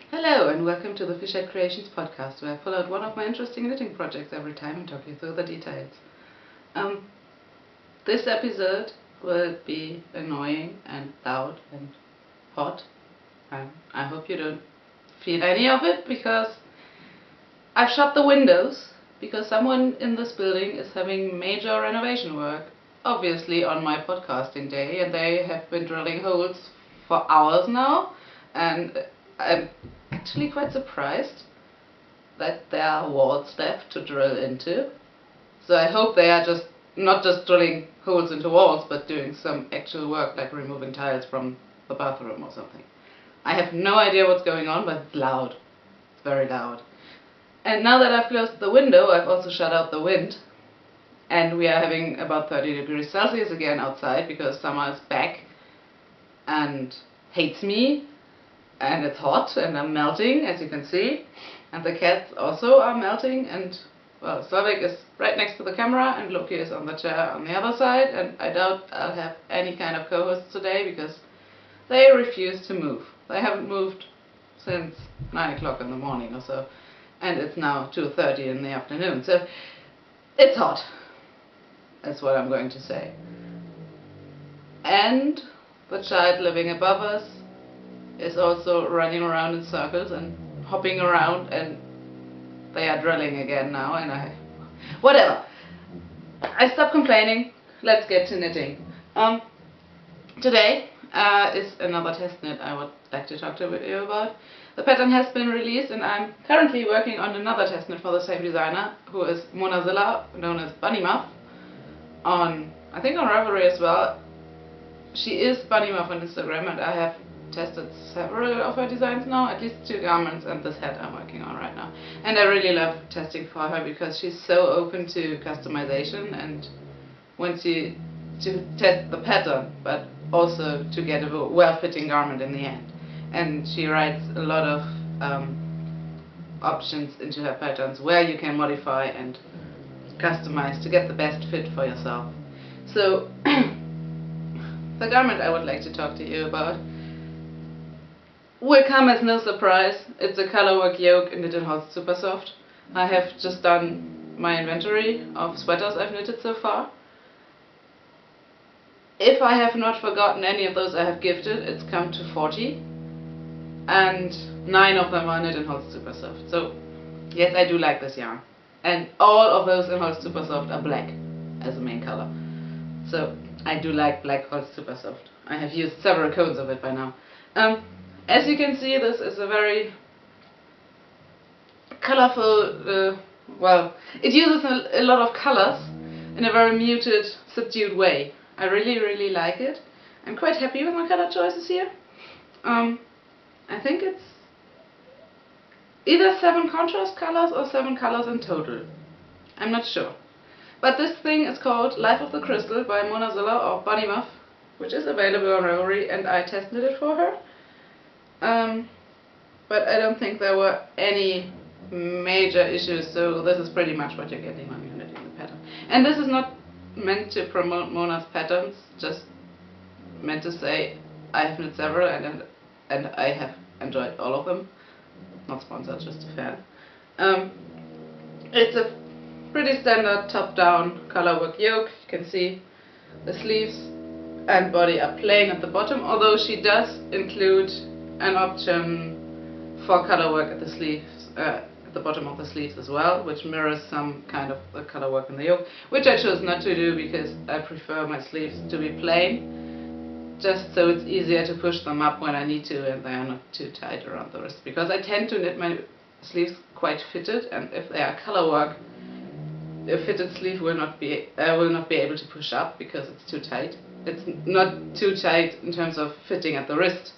Hello and welcome to the Fishhead Creations podcast, where I pull out one of my interesting knitting projects every time and talk you through the details. This episode will be annoying and loud and hot. I hope you don't feel any of it because I've shut the windows because someone in this building is having major renovation work, obviously on my podcasting day, and they have been drilling holes for hours now, and I'm actually quite surprised that there are walls left to drill into. So I hope they are just not just drilling holes into walls, but doing some actual work like removing tiles from the bathroom or something. I have no idea what's going on, but it's loud. It's very loud. And now that I've closed the window, I've also shut out the wind. And we are having about 30 degrees Celsius again outside because summer is back and hates me. And it's hot and I'm melting, as you can see. And the cats also are melting. And well, Slavik is right next to the camera and Loki is on the chair on the other side. And I doubt I'll have any kind of co-hosts today because they refuse to move. They haven't moved since 9 o'clock in the morning or so. And it's now 2:30 in the afternoon. So it's hot. That's what I'm going to say. And the child living above us is also running around in circles and hopping around, and they are drilling again now, and whatever. I stopped complaining. Let's get to knitting. Today is another test knit I would like to talk to you about. The pattern has been released and I'm currently working on another test knit for the same designer, who is Monazilla, known as Bunny Muff, I think on Ravelry as well. She is Bunny Muff on Instagram, and I have tested several of her designs now, at least 2 garments and this hat I'm working on right now. And I really love testing for her because she's so open to customization and wants you to test the pattern, but also to get a well-fitting garment in the end. And she writes a lot of options into her patterns where you can modify and customize to get the best fit for yourself. So the garment I would like to talk to you about will come as no surprise. It's a colorwork yoke knit in Holst Super Soft. I have just done my inventory of sweaters I've knitted so far. If I have not forgotten any of those I have gifted, it's come to 40. And 9 of them are knit in Holst Super Soft. So yes, I do like this yarn. And all of those in Holst Super Soft are black as the main color. So I do like black Holst Super Soft. I have used several coats of it by now. As you can see, this is a very colorful, it uses a lot of colors in a very muted, subdued way. I really like it. I'm quite happy with my color choices here. I think it's either 7 contrast colors or 7 colors in total. I'm not sure. But this thing is called Life of the Crystal by Monazilla or Bunny Muff, which is available on Ravelry, and I test knit it for her. But I don't think there were any major issues, so this is pretty much what you're getting when you're knitting the pattern. And this is not meant to promote Mona's patterns, just meant to say I have knit several and I have enjoyed all of them. Not sponsored, just a fan. It's a pretty standard top-down colorwork yoke. You can see the sleeves and body are plain at the bottom, although she does include an option for colorwork at the sleeves, at the bottom of the sleeves as well, which mirrors some kind of the colorwork in the yoke, which I chose not to do because I prefer my sleeves to be plain, just so it's easier to push them up when I need to and they are not too tight around the wrist, because I tend to knit my sleeves quite fitted, and if they are colorwork, a fitted sleeve I will not be able to push up because it's too tight. It's not too tight in terms of fitting at the wrist,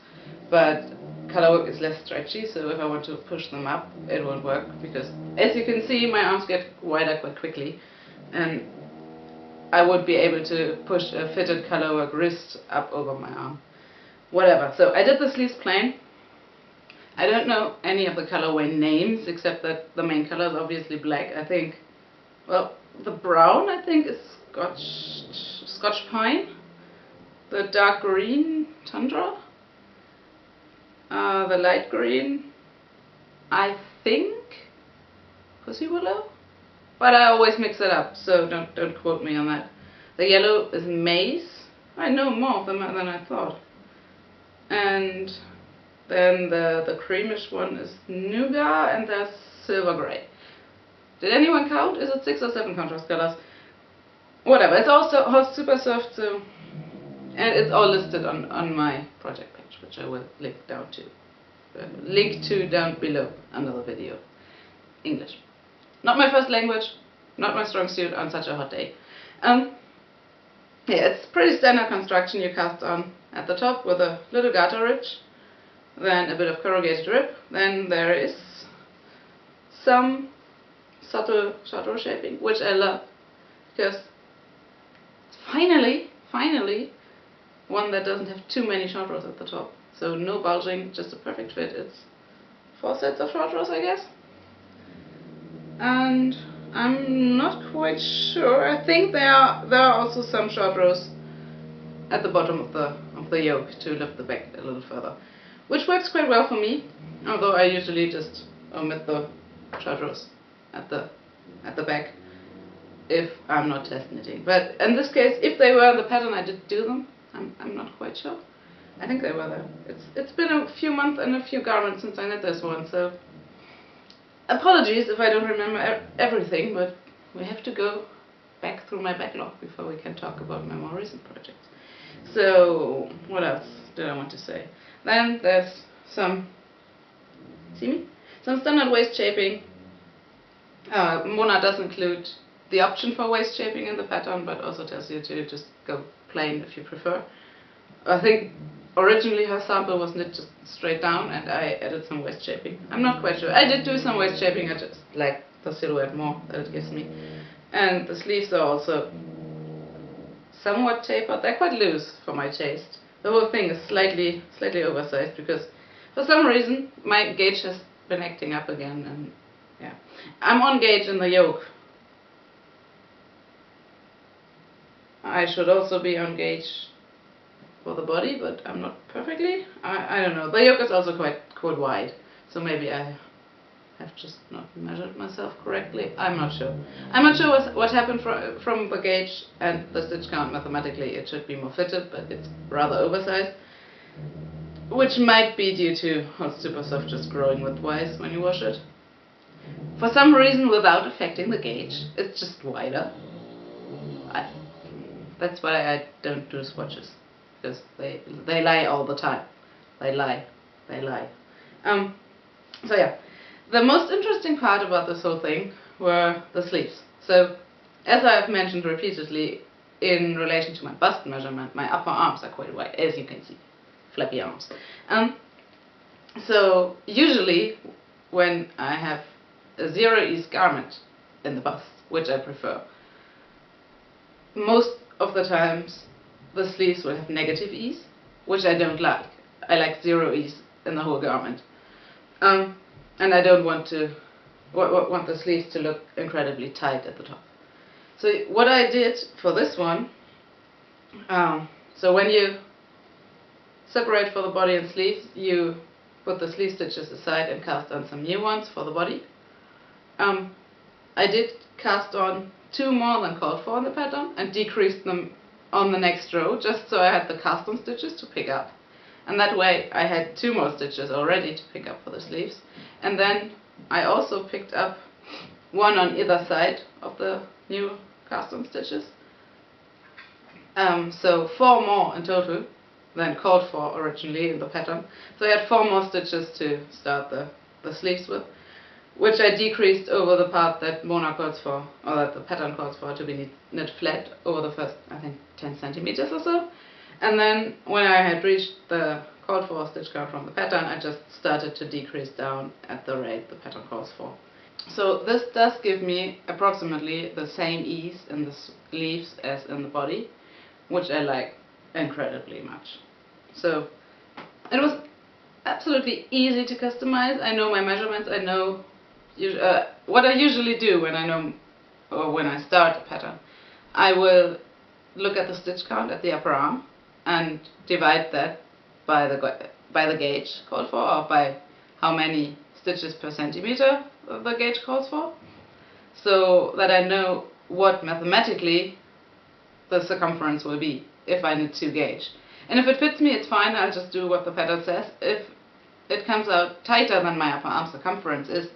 but colorwork is less stretchy, so if I want to push them up, it won't work, because as you can see, my arms get wider quite quickly, and I would be able to push a fitted colorwork wrist up over my arm. Whatever. So I did the sleeves plain. I don't know any of the colorway names, except that the main color is obviously black. I think, well, the brown I think is Scotch pine. The dark green, tundra. The light green, I think pussy willow, but I always mix it up, so don't quote me on that. The yellow is maize. I know more of them than I thought. And then the creamish one is nougat, and there's silver grey. Did anyone count? Is it 6 or 7 contrast colors? Whatever. It's also super soft, so, and it's all listed on my project page, which I will link down below under the video. English. Not my first language, not my strong suit on such a hot day. Yeah, it's pretty standard construction. You cast on at the top with a little garter ridge, then a bit of corrugated rib, then there is some subtle short row shaping, which I love, because finally, one that doesn't have too many short rows at the top. So no bulging, just a perfect fit. It's 4 sets of short rows, I guess. And I'm not quite sure. I think there are also some short rows at the bottom of the yoke to lift the back a little further, which works quite well for me. Although I usually just omit the short rows at the back if I'm not test knitting. But in this case, if they were in the pattern, I did do them. I'm not quite sure. I think they were there. It's been a few months and a few garments since I knit this one, so apologies if I don't remember everything, but we have to go back through my backlog before we can talk about my more recent projects. So what else did I want to say? Then there's some standard waist shaping. Mona does include the option for waist shaping in the pattern, but also tells you to just go plain if you prefer. I think originally her sample was knit just straight down, and I added some waist shaping. I'm not quite sure. I did do some waist shaping. I just like the silhouette more that it gives me. And the sleeves are also somewhat tapered. They're quite loose for my taste. The whole thing is slightly oversized because for some reason my gauge has been acting up again, and yeah, I'm on gauge in the yoke. I should also be on gauge for the body, but I'm not perfectly. I don't know. The yoke is also quite wide, so maybe I have just not measured myself correctly. I'm not sure. I'm not sure what happened from the gauge and the stitch count. Mathematically it should be more fitted, but it's rather oversized, which might be due to how super soft just growing widthwise when you wash it. For some reason, without affecting the gauge, it's just wider. That's why I don't do swatches, because they lie all the time. They lie. So yeah, the most interesting part about this whole thing were the sleeves. So, as I have mentioned repeatedly, in relation to my bust measurement, my upper arms are quite wide, as you can see, flappy arms. So usually, when I have a zero ease garment in the bust, which I prefer, most of the times the sleeves will have negative ease, which I don't like. I like zero ease in the whole garment, and I don't want the sleeves to look incredibly tight at the top. So what I did for this one, so when you separate for the body and sleeves, you put the sleeve stitches aside and cast on some new ones for the body. I did cast on 2 more than called for in the pattern and decreased them on the next row, just so I had the cast on stitches to pick up, and that way I had 2 more stitches already to pick up for the sleeves. And then I also picked up 1 on either side of the new cast on stitches, so 4 more in total than called for originally in the pattern. So I had 4 more stitches to start the sleeves with, which I decreased over the part that Mona calls for, or that the pattern calls for, to be knit flat over the first, I think, 10 centimeters or so. And then when I had reached the called for stitch count from the pattern, I just started to decrease down at the rate the pattern calls for. So this does give me approximately the same ease in the sleeves as in the body, which I like incredibly much. So it was absolutely easy to customize. I know my measurements. I know what I usually do when I know, or when I start a pattern. I will look at the stitch count at the upper arm and divide that by the gauge called for, or by how many stitches per centimeter the gauge calls for, so that I know what mathematically the circumference will be if I need to gauge. And if it fits me, it's fine, I'll just do what the pattern says. If it comes out tighter than my upper arm circumference is,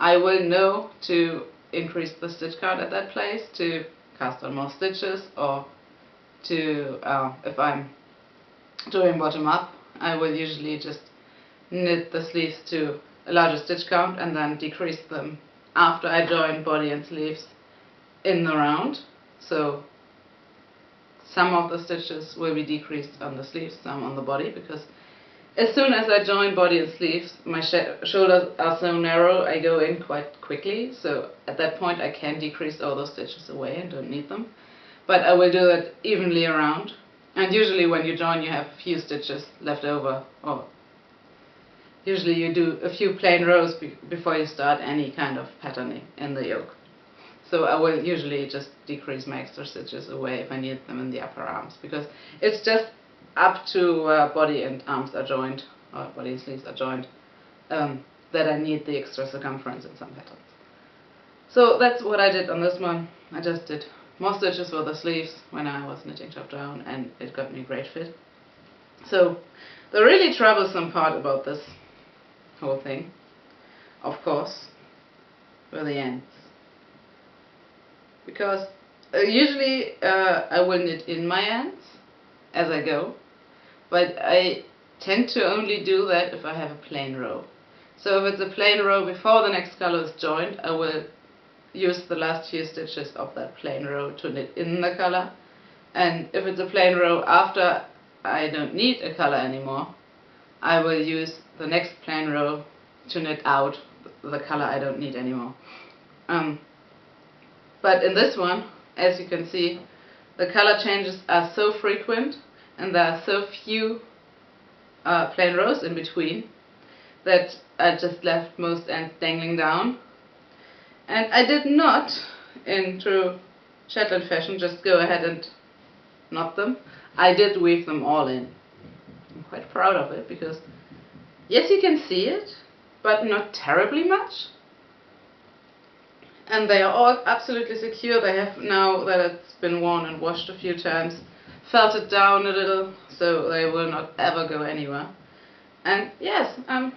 I will know to increase the stitch count at that place, to cast on more stitches, or to, if I'm doing bottom up, I will usually just knit the sleeves to a larger stitch count and then decrease them after I join body and sleeves in the round. So some of the stitches will be decreased on the sleeves, some on the body, because as soon as I join body and sleeves, my shoulders are so narrow, I go in quite quickly, so at that point I can decrease all those stitches away and don't need them. But I will do it evenly around, and usually when you join you have a few stitches left over, or usually you do a few plain rows before you start any kind of patterning in the yoke. So I will usually just decrease my extra stitches away if I need them in the upper arms, because it's just up to body and arms are joined, or body and sleeves are joined, that I need the extra circumference in some patterns. So that's what I did on this one. I just did more stitches for the sleeves when I was knitting top down, and it got me a great fit. So the really troublesome part about this whole thing, of course, were the ends. Because usually I will knit in my ends as I go, but I tend to only do that if I have a plain row. So if it's a plain row before the next color is joined, I will use the last few stitches of that plain row to knit in the color, and if it's a plain row after I don't need a color anymore, I will use the next plain row to knit out the color I don't need anymore. But in this one, as you can see, the color changes are so frequent and there are so few plain rows in between that I just left most ends dangling down. And I did not, in true Shetland fashion, just go ahead and knot them. I did weave them all in. I'm quite proud of it, because yes, you can see it, but not terribly much. And they are all absolutely secure. They have, now that it's been worn and washed a few times, felted down a little, so they will not ever go anywhere. And yes, I'm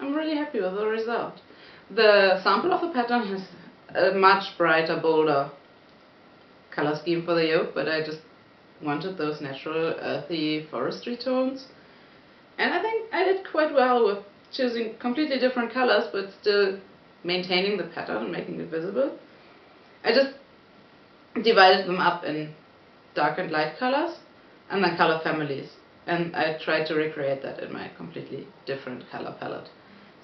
really happy with the result. The sample of the pattern has a much brighter, bolder color scheme for the yoke, but I just wanted those natural, earthy, forestry tones. And I think I did quite well with choosing completely different colors, but still maintaining the pattern and making it visible. I just divided them up in dark and light colors, and then color families. And I tried to recreate that in my completely different color palette.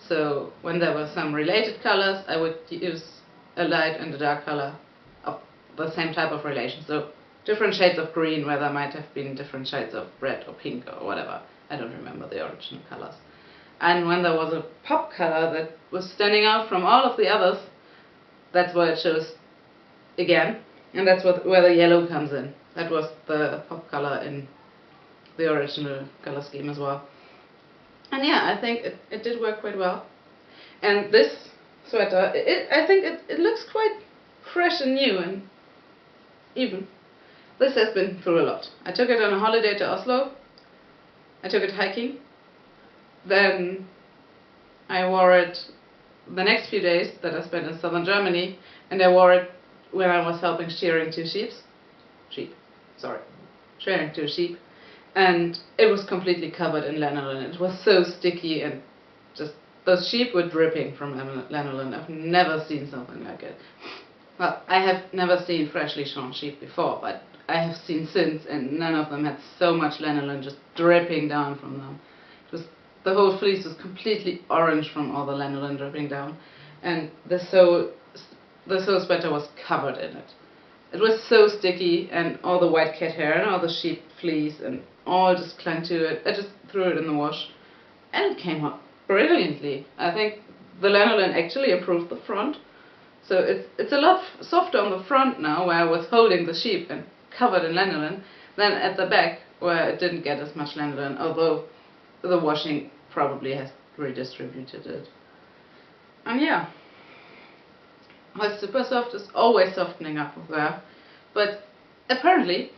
So when there were some related colors, I would use a light and a dark color of the same type of relation. So different shades of green, where there might have been different shades of red or pink or whatever. I don't remember the original colors. And when there was a pop color that was standing out from all of the others, that's where I chose again. And that's where the yellow comes in. That was the pop color in the original color scheme as well. And yeah, I think it did work quite well. And this sweater, I think it looks quite fresh and new and even. This has been through a lot. I took it on a holiday to Oslo. I took it hiking. Then I wore it the next few days that I spent in southern Germany, and I wore it when I was helping shearing two sheep, and it was completely covered in lanolin. It was so sticky, and just those sheep were dripping from lanolin. I've never seen something like it. Well, I have never seen freshly shorn sheep before, but I have seen since, and none of them had so much lanolin just dripping down from them. The whole fleece was completely orange from all the lanolin dripping down, and the whole sweater was covered in it. It was so sticky, and all the white cat hair and all the sheep fleece and all just clung to it. I just threw it in the wash, and it came out brilliantly. I think the lanolin actually improved the front, so it's a lot softer on the front now, where I was holding the sheep and covered in lanolin, than at the back, where it didn't get as much lanolin, although the washing probably has redistributed it. And yeah, what's super soft is always softening up there, but apparently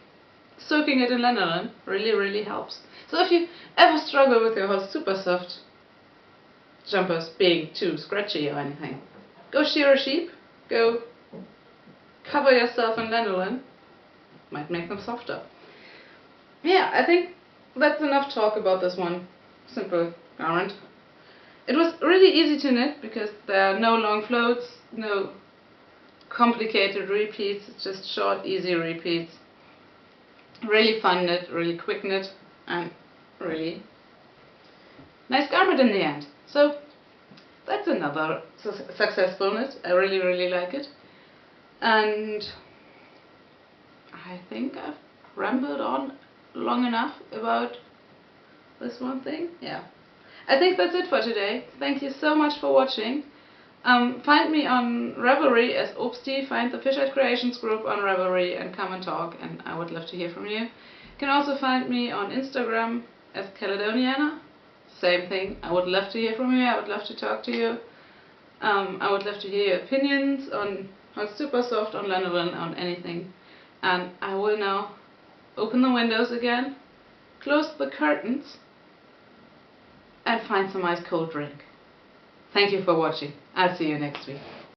soaking it in lanolin really helps. So if you ever struggle with your whole super soft jumpers being too scratchy or anything, go shear a sheep, go cover yourself in lanolin, might make them softer. Yeah, I think that's enough talk about this one simple garment. It was really easy to knit because there are no long floats, no complicated repeats, it's just short, easy repeats. Really fun knit, really quick knit, and really nice garment in the end. So that's another successful knit. I really like it. And I think I've rambled on long enough about this one thing. Yeah. I think that's it for today. Thank you so much for watching. Find me on Ravelry as Obsti, find the Fishhead Creations group on Ravelry and come and talk, and I would love to hear from you. You can also find me on Instagram as Caledoniana. Same thing, I would love to hear from you, I would love to talk to you. I would love to hear your opinions on Hot Super Soft, on lanolin, on anything. And I will now open the windows again, close the curtains, and find some ice cold drink. Thank you for watching. I'll see you next week.